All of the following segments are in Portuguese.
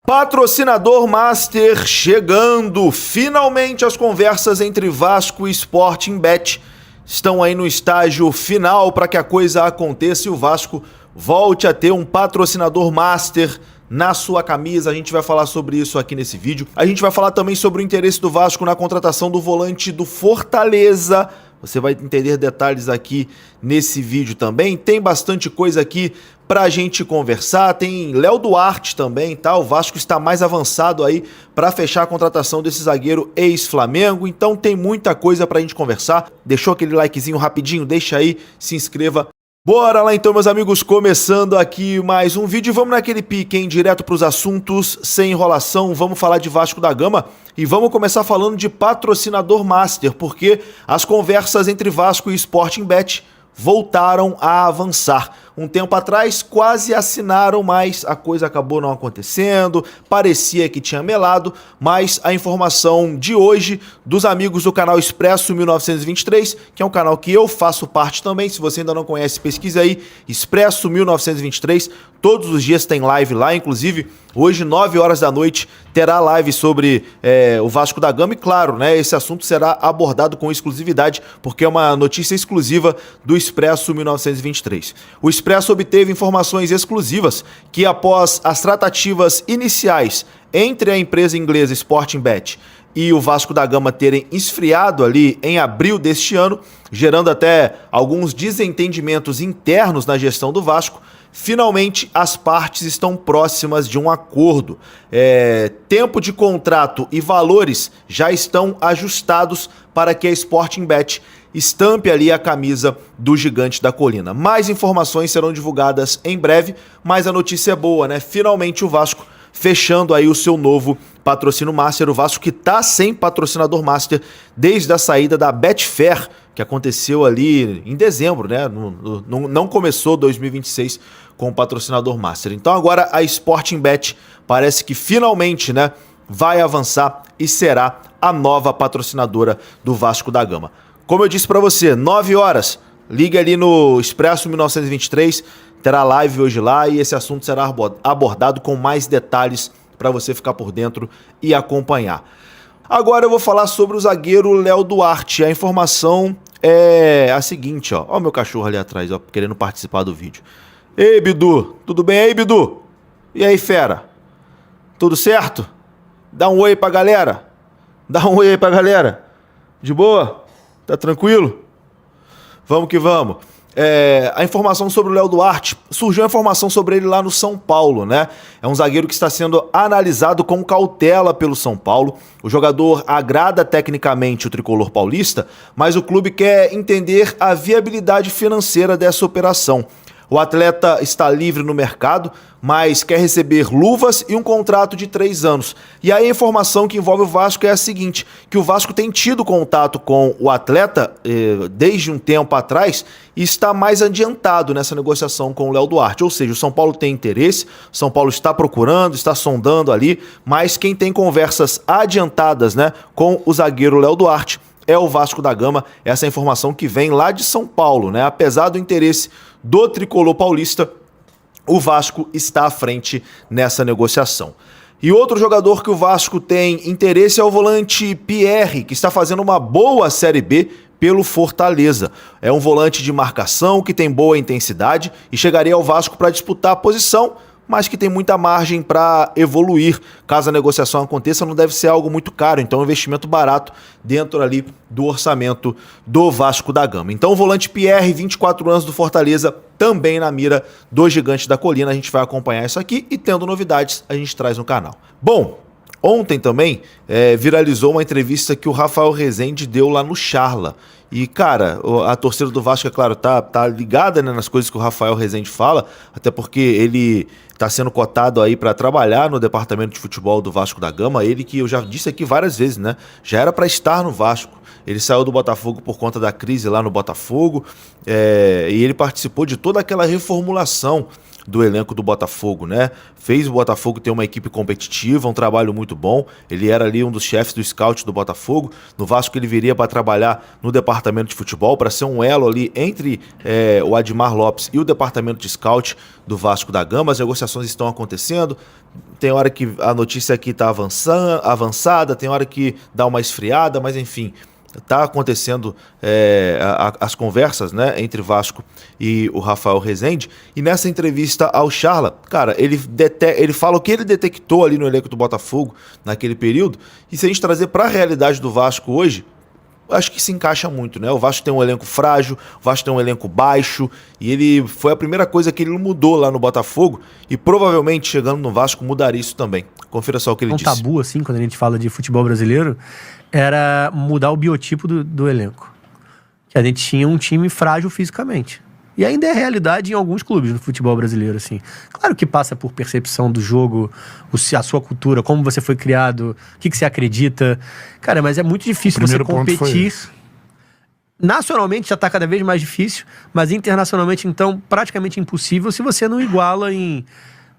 Patrocinador Master chegando! Finalmente as conversas entre Vasco e Sporting Bet estão aí no estágio final para que a coisa aconteça e o Vasco volte a ter um patrocinador Master na sua camisa. A gente vai falar sobre isso aqui nesse vídeo. A gente vai falar também sobre o interesse do Vasco na contratação do volante do Fortaleza. Você vai entender detalhes aqui nesse vídeo também. Tem bastante coisa aqui pra gente conversar. Tem Léo Duarte também, tá? O Vasco está mais avançado aí para fechar a contratação desse zagueiro ex-Flamengo. Então tem muita coisa pra gente conversar. Deixou aquele likezinho rapidinho? Deixa aí, se inscreva. Bora lá então, meus amigos, começando aqui mais um vídeo. Vamos naquele pique, hein? Direto para os assuntos, sem enrolação. Vamos falar de Vasco da Gama e vamos começar falando de patrocinador Master, porque as conversas entre Vasco e Sporting Bet voltaram a avançar. Um tempo atrás quase assinaram, mas a coisa acabou não acontecendo, parecia que tinha melado, mas a informação de hoje dos amigos do canal Expresso 1923, que é um canal que eu faço parte também, se você ainda não conhece, pesquisa aí, Expresso 1923, todos os dias tem live lá, inclusive hoje 9 horas da noite terá live sobre o Vasco da Gama e claro, né, esse assunto será abordado com exclusividade, porque é uma notícia exclusiva do Expresso 1923. O Expresso obteve informações exclusivas que após as tratativas iniciais entre a empresa inglesa Sporting Bet e o Vasco da Gama terem esfriado ali em abril deste ano, gerando até alguns desentendimentos internos na gestão do Vasco, finalmente as partes estão próximas de um acordo. Tempo de contrato e valores já estão ajustados para que a Sporting Bet estampe ali a camisa do Gigante da Colina. Mais informações serão divulgadas em breve, mas a notícia é boa, né? Finalmente o Vasco fechando aí o seu novo patrocínio Master. O Vasco que tá sem patrocinador Master desde a saída da Betfair, que aconteceu ali em dezembro, né? Não começou 2026 com o patrocinador Master. Então agora a Sporting Bet parece que finalmente, né, vai avançar e será a nova patrocinadora do Vasco da Gama. Como eu disse pra você, 9 horas, liga ali no Expresso 1923, terá live hoje lá e esse assunto será abordado com mais detalhes para você ficar por dentro e acompanhar. Agora eu vou falar sobre o zagueiro Léo Duarte. A informação é a seguinte, ó. Ó o meu cachorro ali atrás, ó, querendo participar do vídeo. Ei, Bidu, tudo bem aí, Bidu? E aí, fera? Tudo certo? Dá um oi pra galera. Dá um oi aí pra galera. De boa? Tá tranquilo? Vamos que vamos. A informação sobre o Léo Duarte, surgiu a informação sobre ele lá no São Paulo, né? É um zagueiro que está sendo analisado com cautela pelo São Paulo. O jogador agrada tecnicamente o tricolor paulista, mas o clube quer entender a viabilidade financeira dessa operação. O atleta está livre no mercado, mas quer receber luvas e um contrato de 3 anos. E aí a informação que envolve o Vasco é a seguinte, que o Vasco tem tido contato com o atleta desde um tempo atrás e está mais adiantado nessa negociação com o Léo Duarte. Ou seja, o São Paulo tem interesse, o São Paulo está procurando, está sondando ali, mas quem tem conversas adiantadas, né, com o zagueiro Léo Duarte é o Vasco da Gama. Essa é a informação que vem lá de São Paulo, né? Apesar do interesse do tricolor paulista, o Vasco está à frente nessa negociação. E outro jogador que o Vasco tem interesse é o volante Pierre, que está fazendo uma boa Série B pelo Fortaleza. É um volante de marcação que tem boa intensidade e chegaria ao Vasco para disputar a posição, mas que tem muita margem para evoluir. Caso a negociação aconteça, não deve ser algo muito caro, então é um investimento barato dentro ali do orçamento do Vasco da Gama. Então o volante Pierre, 24 anos do Fortaleza, também na mira do Gigante da Colina. A gente vai acompanhar isso aqui e tendo novidades a gente traz no canal. Bom, ontem também viralizou uma entrevista que o Rafael Rezende deu lá no Charla. E, cara, a torcida do Vasco, é claro, tá ligada, né, nas coisas que o Rafael Rezende fala, até porque ele tá sendo cotado aí para trabalhar no departamento de futebol do Vasco da Gama. Ele que eu já disse aqui várias vezes, né, já era para estar no Vasco. Ele saiu do Botafogo por conta da crise lá no Botafogo, e ele participou de toda aquela reformulação do elenco do Botafogo, né? Fez o Botafogo ter uma equipe competitiva, um trabalho muito bom. Ele era ali um dos chefes do scout do Botafogo. No Vasco ele viria para trabalhar no departamento de futebol, para ser um elo ali entre o Admar Lopes e o departamento de scout do Vasco da Gama. As negociações estão acontecendo. Tem hora que a notícia aqui está avançada, tem hora que dá uma esfriada, mas enfim, está acontecendo as conversas, né, entre Vasco e o Rafael Rezende. E nessa entrevista ao Charla, cara, ele fala o que ele detectou ali no elenco do Botafogo naquele período. E se a gente trazer para a realidade do Vasco hoje, acho que se encaixa muito, né? O Vasco tem um elenco frágil, o Vasco tem um elenco baixo, e ele foi a primeira coisa que ele mudou lá no Botafogo, e provavelmente chegando no Vasco mudaria isso também. Confira só o que ele disse. Um tabu, assim, quando a gente fala de futebol brasileiro, era mudar o biotipo do elenco. Que a gente tinha um time frágil fisicamente. E ainda é realidade em alguns clubes do futebol brasileiro, assim. Claro que passa por percepção do jogo, a sua cultura, como você foi criado, o que você acredita. Cara, mas é muito difícil você competir. Nacionalmente já está cada vez mais difícil, mas internacionalmente, então, praticamente impossível se você não iguala em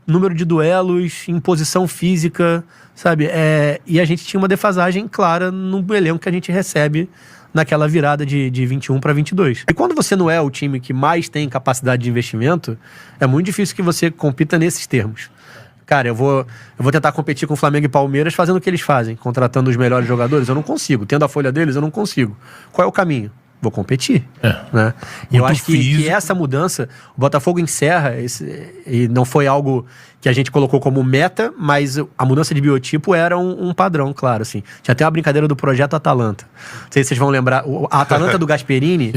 número de duelos, em posição física, sabe? E a gente tinha uma defasagem clara no elenco que a gente recebe naquela virada de 21 para 22. E quando você não é o time que mais tem capacidade de investimento, é muito difícil que você compita nesses termos. Cara, eu vou tentar competir com o Flamengo e Palmeiras fazendo o que eles fazem, contratando os melhores jogadores, eu não consigo. Tendo a folha deles, eu não consigo. Qual é o caminho? Vou competir. Né? E eu acho que essa mudança, o Botafogo encerra, e não foi algo que a gente colocou como meta, mas a mudança de biotipo era um padrão, claro. Assim. Tinha até uma brincadeira do projeto Atalanta. Não sei se vocês vão lembrar. A Atalanta do Gasperini,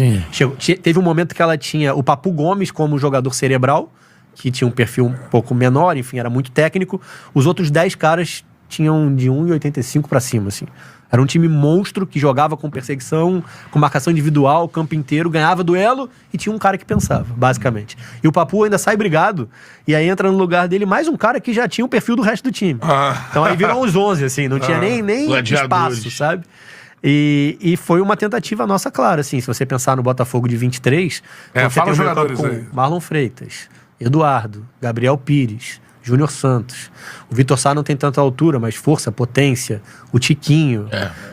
teve um momento que ela tinha o Papu Gomes como jogador cerebral, que tinha um perfil um pouco menor, enfim, era muito técnico. Os outros 10 caras tinham de 1,85 para cima, assim. Era um time monstro que jogava com perseguição, com marcação individual, o campo inteiro, ganhava duelo e tinha um cara que pensava, basicamente. E o Papu ainda sai brigado, e aí entra no lugar dele mais um cara que já tinha o perfil do resto do time. Então aí viram os 11, assim, não tinha nem espaço, sabe? E foi uma tentativa nossa, clara, assim, se você pensar no Botafogo de 23... você tem um jogadores com Marlon Freitas, Eduardo, Gabriel Pires, Júnior Santos. O Vitor Sá não tem tanta altura, mas força, potência. O Tiquinho.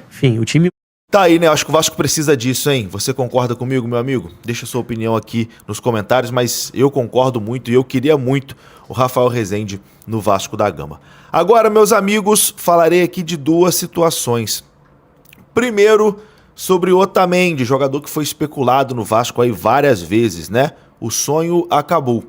Enfim, o time... Tá aí, né? Acho que o Vasco precisa disso, hein? Você concorda comigo, meu amigo? Deixa sua opinião aqui nos comentários, mas eu concordo muito e eu queria muito o Rafael Rezende no Vasco da Gama. Agora, meus amigos, falarei aqui de duas situações. Primeiro, sobre o Otamendi, jogador que foi especulado no Vasco aí várias vezes, né? O sonho acabou.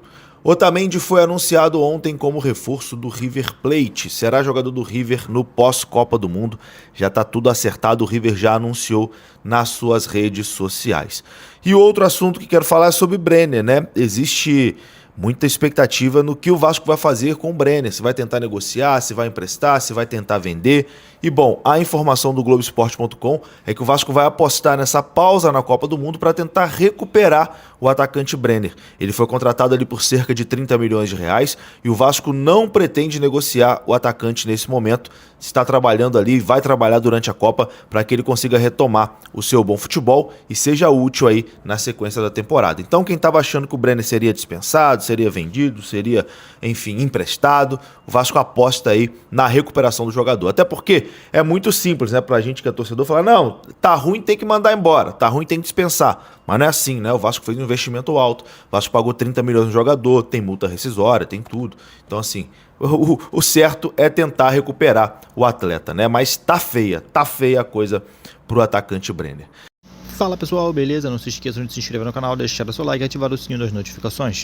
Otamendi foi anunciado ontem como reforço do River Plate. Será jogador do River no pós-Copa do Mundo. Já está tudo acertado, o River já anunciou nas suas redes sociais. E outro assunto que quero falar é sobre Brenner, né? Existe muita expectativa no que o Vasco vai fazer com o Brenner. Se vai tentar negociar, se vai emprestar, se vai tentar vender. E bom, a informação do Globoesporte.com é que o Vasco vai apostar nessa pausa na Copa do Mundo para tentar recuperar o atacante Brenner. Ele foi contratado ali por cerca de 30 milhões de reais e o Vasco não pretende negociar o atacante nesse momento. Está trabalhando ali, vai trabalhar durante a Copa para que ele consiga retomar o seu bom futebol e seja útil aí na sequência da temporada. Então quem estava achando que o Brenner seria dispensado, seria vendido, seria, enfim, emprestado, o Vasco aposta aí na recuperação do jogador. Até porque é muito simples, né, pra gente que é torcedor falar, não, tá ruim, tem que mandar embora, tá ruim, tem que dispensar. Mas não é assim, né? O Vasco fez um investimento alto, o Vasco pagou 30 milhões no jogador, tem multa rescisória, tem tudo. Então, assim, o certo é tentar recuperar o atleta, né? Mas tá feia a coisa pro atacante Brenner. Fala pessoal, beleza? Não se esqueçam de se inscrever no canal, deixar o seu like e ativar o sininho das notificações.